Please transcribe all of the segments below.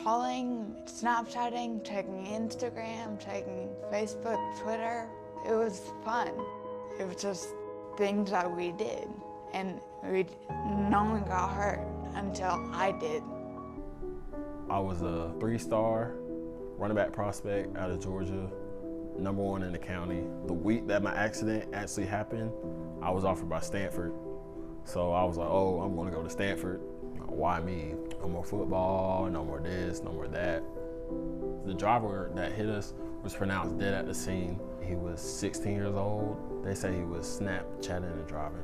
calling, Snapchatting, checking Instagram, checking Facebook, Twitter. It was fun. It was just things that we did. And no one got hurt until I did. I was a 3-star running back prospect out of Georgia, #1 in the county. The week that my accident actually happened, I was offered by Stanford. So I was like, oh, I'm gonna go to Stanford. Why me? No more football, no more this, no more that. The driver that hit us was pronounced dead at the scene. He was 16 years old. They say he was Snapchatting and driving.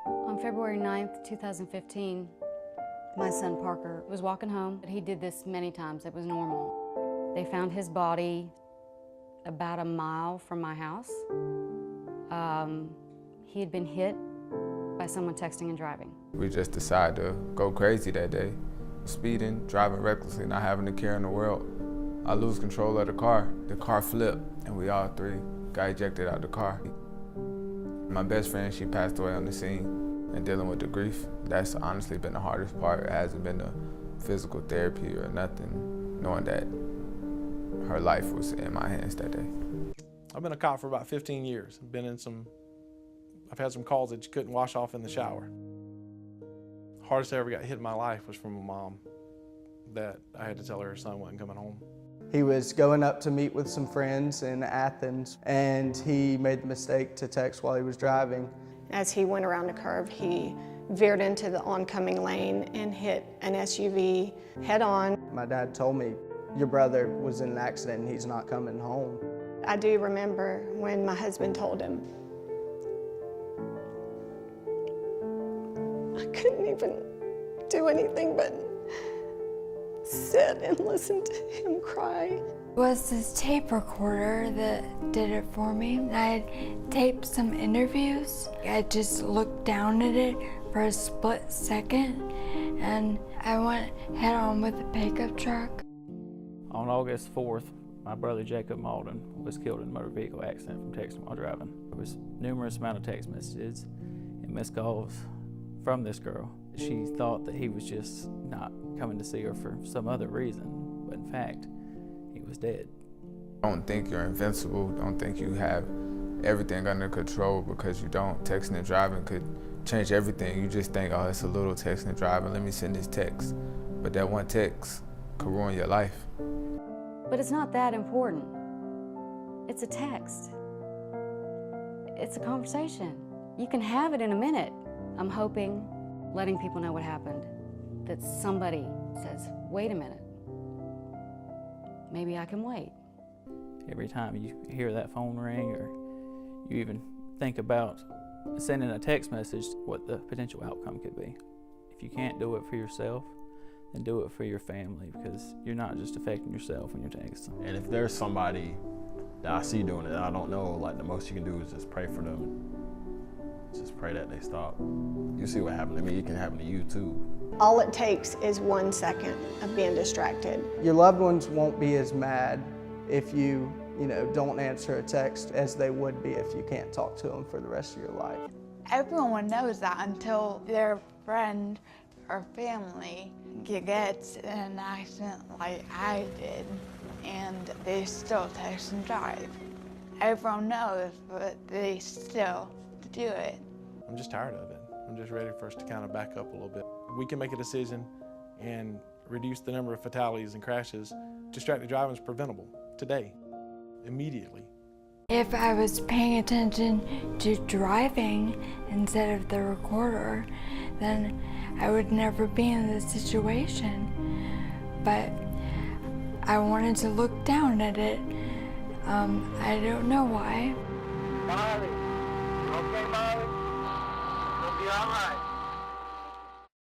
On February 9th, 2015, my son Parker was walking home. He did this many times, it was normal. They found his body about a mile from my house. He had been hit by someone texting and driving. We just decided to go crazy that day. Speeding, driving recklessly, not having a care in the world. I lose control of the car flipped, and we all 3 got ejected out of the car. My best friend, she passed away on the scene, and dealing with the grief, that's honestly been the hardest part. It hasn't been the physical therapy or nothing, knowing that her life was in my hands that day. I've been a cop for about 15 years. I've had some calls that you couldn't wash off in the shower. Hardest I ever got hit in my life was from a mom that I had to tell her son wasn't coming home. He was going up to meet with some friends in Athens, and he made the mistake to text while he was driving. As he went around a curve, he veered into the oncoming lane and hit an SUV head on. My dad told me, your brother was in an accident and he's not coming home. I do remember when my husband told him. I couldn't even do anything but sit and listen to him cry. It was this tape recorder that did it for me. I had taped some interviews. I just looked down at it for a split second, and I went head on with the pickup truck. On August 4th, my brother Jacob Malden was killed in a motor vehicle accident from texting while driving. There was numerous amount of text messages and missed calls from this girl. She thought that he was just not coming to see her for some other reason, but in fact, he was dead. Don't think you're invincible. Don't think you have everything under control, because you don't. Texting and driving could change everything. You just think, oh, it's a little texting and driving, let me send this text. But that one text could ruin your life. But it's not that important. It's a text. It's a conversation. You can have it in a minute. I'm hoping, letting people know what happened, that somebody says, wait a minute, maybe I can wait. Every time you hear that phone ring, or you even think about sending a text message, what the potential outcome could be. If you can't do it for yourself, then do it for your family, because you're not just affecting yourself when you're texting. And if there's somebody that I see doing it that I don't know, like, the most you can do is just pray for them. Just pray that they stop. You see what happened to me, it can happen to you too. All it takes is 1 second of being distracted. Your loved ones won't be as mad if you don't answer a text as they would be if you can't talk to them for the rest of your life. Everyone knows that until their friend or family gets in an accident like I did, and they still text and drive. Everyone knows, but they still do it. I'm just tired of it. I'm just ready for us to kind of back up a little bit. We can make a decision and reduce the number of fatalities and crashes. Distracted driving is preventable today, immediately. If I was paying attention to driving instead of the recorder, then I would never be in this situation. But I wanted to look down at it. I don't know why. Molly, okay, Molly? You'll be all right.